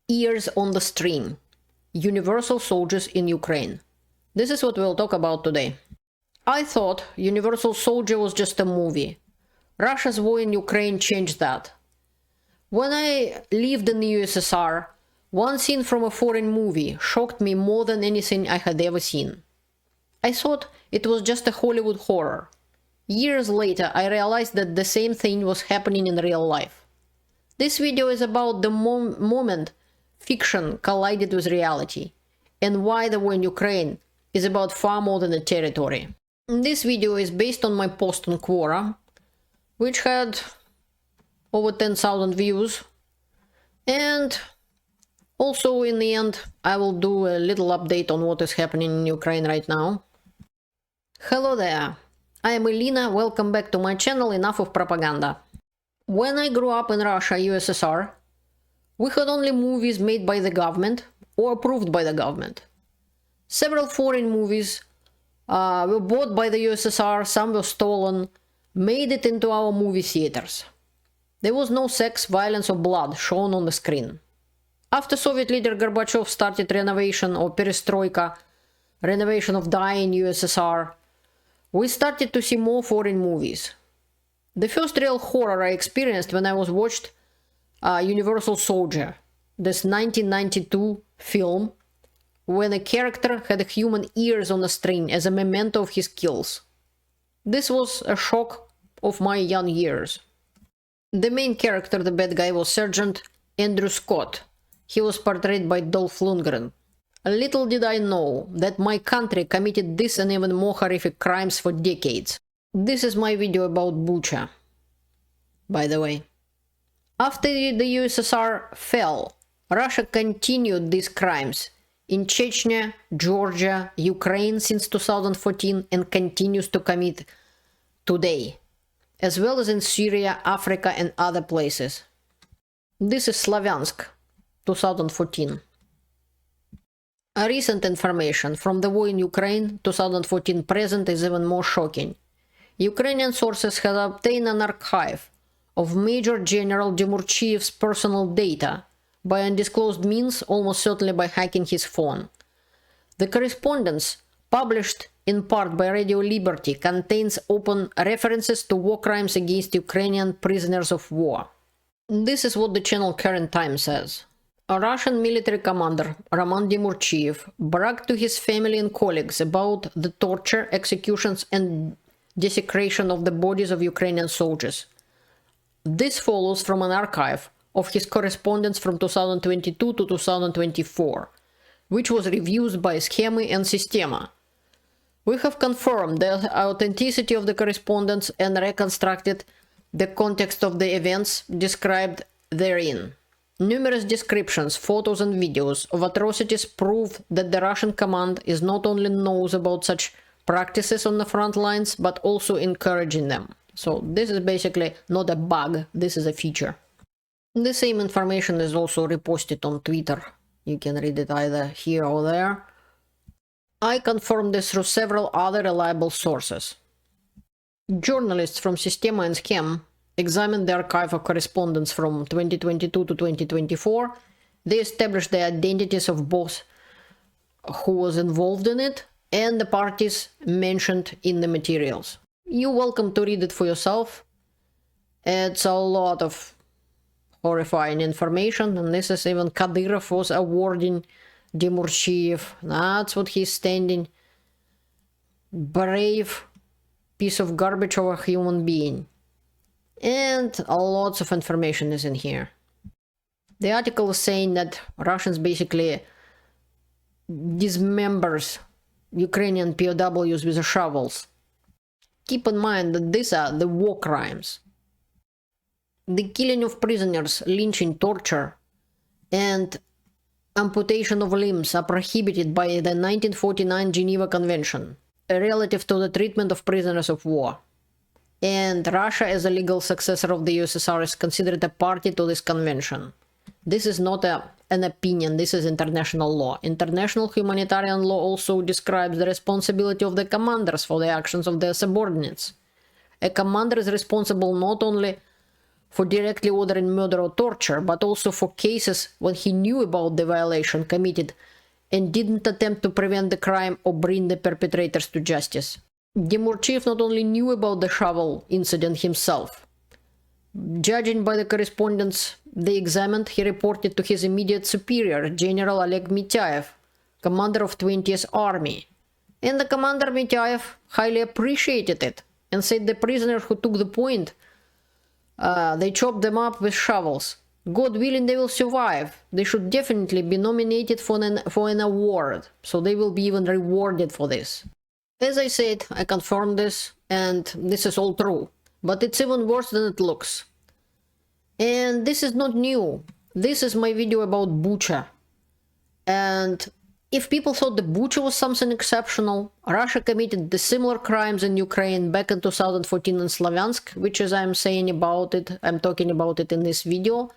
Ears on the String. Universal Soldiers in Ukraine. This is what we'll talk about today. I thought Universal Soldier was just a movie. Russia's war in Ukraine changed that. When I lived in the USSR, one scene from a foreign movie shocked me more than anything I had ever seen. I thought it was just a Hollywood horror. Years later, I realized that the same thing was happening in real life. This video is about the moment fiction collided with reality, and why the war in Ukraine is about far more than a territory. This video is based on my post on Quora, which had over 10,000 views, and also in the end I will do a little update on what is happening in Ukraine right now. Hello there, I am Elena, welcome back to my channel Enough of Propaganda. When I grew up in Russia, USSR, we had only movies made by the government or approved by the government. Several foreign movies were bought by the USSR, some were stolen, made it into our movie theaters. There was no sex, violence or blood shown on the screen. After Soviet leader Gorbachev started renovation or perestroika, renovation of dying USSR, we started to see more foreign movies. The first real horror I experienced when I was watched Universal Soldier, this 1992 film, when a character had human ears on a string as a memento of his kills. This was a shock of my young years. The main character, the bad guy, was Sergeant Andrew Scott. He was portrayed by Dolph Lundgren. Little did I know that my country committed this and even more horrific crimes for decades. This is my video about Bucha, by the way. After the USSR fell, Russia continued these crimes in Chechnya, Georgia, Ukraine since 2014 and continues to commit today, as well as in Syria, Africa and other places. This is Slavyansk, 2014. A recent information from the war in Ukraine, 2014 present, is even more shocking. Ukrainian sources have obtained an archive of Major General Demurchiev's personal data by undisclosed means, almost certainly by hacking his phone. The correspondence, published in part by Radio Liberty, contains open references to war crimes against Ukrainian prisoners of war. This is what the channel Current Time says. A Russian military commander, Roman Demurchiev, bragged to his family and colleagues about the torture, executions and desecration of the bodies of Ukrainian soldiers. This follows from an archive of his correspondence from 2022 to 2024, which was reviewed by Schemy and Sistema. We have confirmed the authenticity of the correspondence and reconstructed the context of the events described therein. Numerous descriptions, photos and videos of atrocities prove that the Russian command is not only knows about such practices on the front lines, but also encouraging them. So this is basically not a bug, this is a feature. The same information is also reposted on Twitter. You can read it either here or there. I confirmed this through several other reliable sources. Journalists from Sistema and Schem examined the archive of correspondence from 2022 to 2024. They established the identities of both who was involved in it and the parties mentioned in the materials. You're welcome to read it for yourself. It's a lot of horrifying information, and this is even Kadyrov was awarding Demurchiev. That's what he's standing. Brave piece of garbage of a human being. And lots of information is in here. The article is saying that Russians basically dismembers Ukrainian POWs with shovels. Keep in mind that these are the war crimes. The killing of prisoners, lynching, torture, and amputation of limbs are prohibited by the 1949 Geneva Convention relative to the treatment of prisoners of war. And Russia, as a legal successor of the USSR, is considered a party to this convention. This is not an opinion, this is international law. International humanitarian law also describes the responsibility of the commanders for the actions of their subordinates. A commander is responsible not only for directly ordering murder or torture, but also for cases when he knew about the violation committed and didn't attempt to prevent the crime or bring the perpetrators to justice. Demurchiev not only knew about the shovel incident himself. Judging by the correspondence they examined, he reported to his immediate superior, General Oleg Mityaev, commander of 20th Army. And the commander Mityaev highly appreciated it and said the prisoners who took the point, they chopped them up with shovels. God willing, they will survive. They should definitely be nominated for an award, so they will be even rewarded for this. As I said, I confirmed this, and this is all true. But it's even worse than it looks. And this is not new. This is my video about Bucha. And if people thought the Bucha was something exceptional, Russia committed the similar crimes in Ukraine back in 2014 in Slavyansk, which is I'm saying about it, I'm talking about it in this video.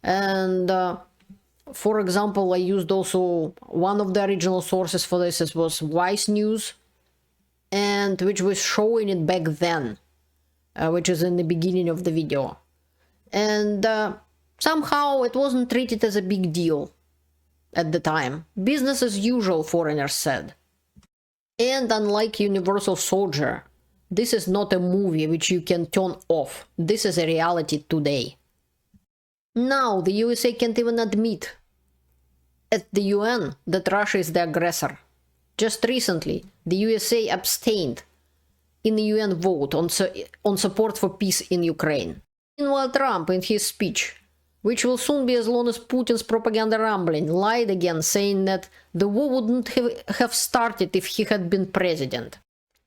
And for example, I used also one of the original sources for this, it was Vice News, and which was showing it back then, which is in the beginning of the video. And somehow it wasn't treated as a big deal at the time. Business as usual, foreigners said. And unlike Universal Soldier, this is not a movie which you can turn off. This is a reality today. Now the USA can't even admit at the UN that Russia is the aggressor. Just recently, the USA abstained in the UN vote on support for peace in Ukraine. Meanwhile, Trump, in his speech, which will soon be as long as Putin's propaganda rambling, lied again, saying that the war wouldn't have started if he had been president.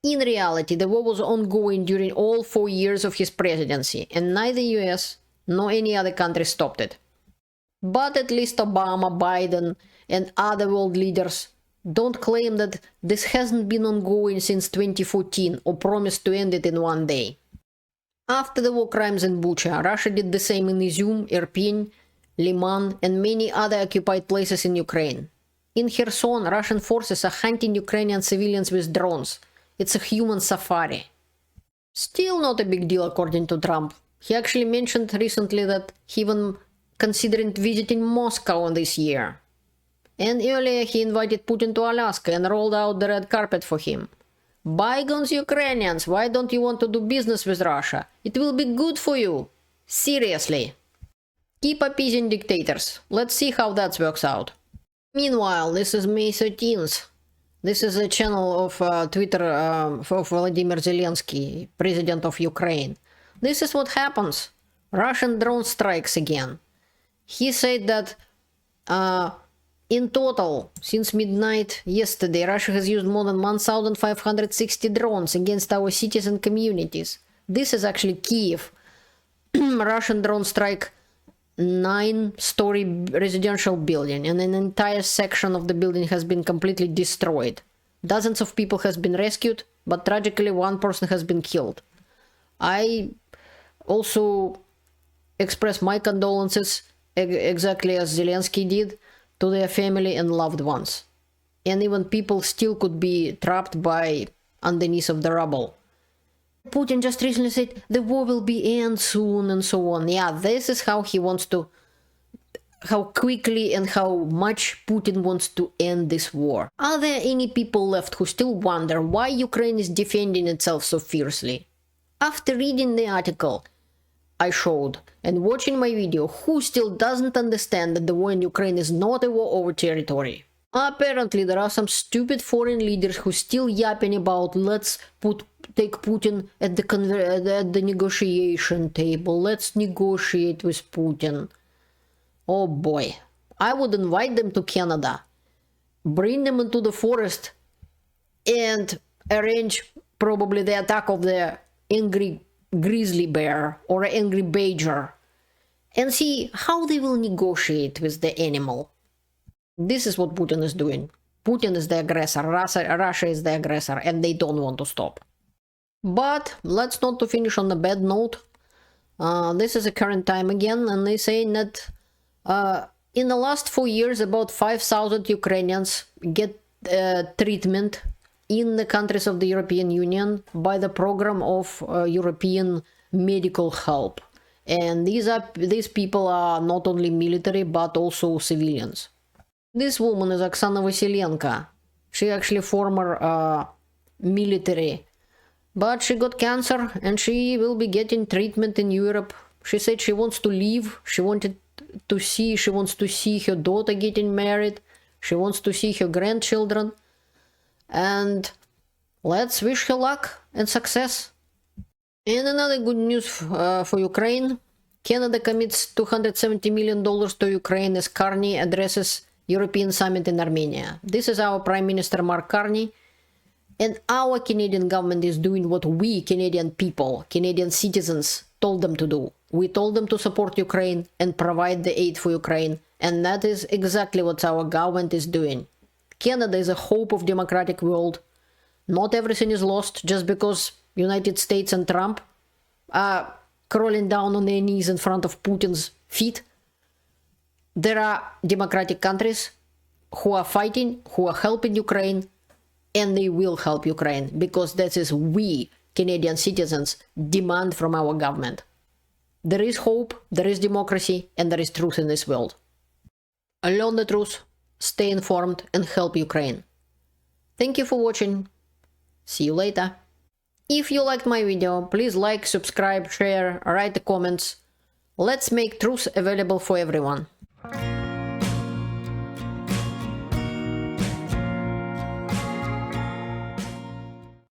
In reality, the war was ongoing during all 4 years of his presidency, and neither US nor any other country stopped it. But at least Obama, Biden, and other world leaders don't claim that this hasn't been ongoing since 2014 or promised to end it in one day. After the war crimes in Bucha, Russia did the same in Izium, Irpin, Liman, and many other occupied places in Ukraine. In Kherson, Russian forces are hunting Ukrainian civilians with drones. It's a human safari. Still not a big deal according to Trump. He actually mentioned recently that he even considering visiting Moscow this year. And earlier he invited Putin to Alaska and rolled out the red carpet for him. Bygones Ukrainians, why don't you want to do business with Russia? It will be good for you. Seriously. Keep appeasing dictators. Let's see how that works out. Meanwhile, this is May 13th. This is a channel of Twitter for Vladimir Zelensky, president of Ukraine. This is what happens. Russian drone strikes again. He said that in total, since midnight yesterday, Russia has used more than 1,560 drones against our cities and communities. This is actually Kyiv. Russian drone strike 9-story residential building, and an entire section of the building has been completely destroyed. Dozens of people has been rescued, but tragically one person has been killed. I also express my condolences, exactly as Zelensky did, to their family and loved ones. And even people still could be trapped by underneath of the rubble. Putin just recently said the war will be end soon and so on. Yeah, this is how he wants to, how quickly and how much Putin wants to end this war. Are there any people left who still wonder why Ukraine is defending itself so fiercely? After reading the article I showed and watching my video, who still doesn't understand that the war in Ukraine is not a war over territory? Apparently there are some stupid foreign leaders who still yapping about let's take Putin at the negotiation table, let's negotiate with Putin. Oh boy, I would invite them to Canada, bring them into the forest and arrange probably the attack of the angry grizzly bear or angry badger and see how they will negotiate with the animal. This is what Putin is doing. Putin is the aggressor, Russia is the aggressor, and they don't want to stop. But let's not to finish on a bad note. This is a current time again, and they say that in the last 4 years about 5,000 Ukrainians get treatment in the countries of the European Union by the program of European medical help. And these people are not only military, but also civilians. This woman is Oksana Vasilenko. She actually former military, but she got cancer and she will be getting treatment in Europe. She said she wants to leave. She wants to see her daughter getting married. She wants to see her grandchildren. And let's wish her luck and success. And another good news for Ukraine. Canada commits $270 million to Ukraine as Carney addresses European summit in Armenia. This is our Prime Minister Mark Carney. And our Canadian government is doing what we, Canadian people, Canadian citizens, told them to do. We told them to support Ukraine and provide the aid for Ukraine. And that is exactly what our government is doing. Canada is a hope of democratic world. Not everything is lost just because United States and Trump are crawling down on their knees in front of Putin's feet. There are democratic countries who are fighting, who are helping Ukraine, and they will help Ukraine because that is we, Canadian citizens, demand from our government. There is hope, there is democracy, and there is truth in this world. Learn the truth, stay informed, and help Ukraine. Thank you for watching. See you later. If you liked my video, please like, subscribe, share, write the comments. Let's make truth available for everyone.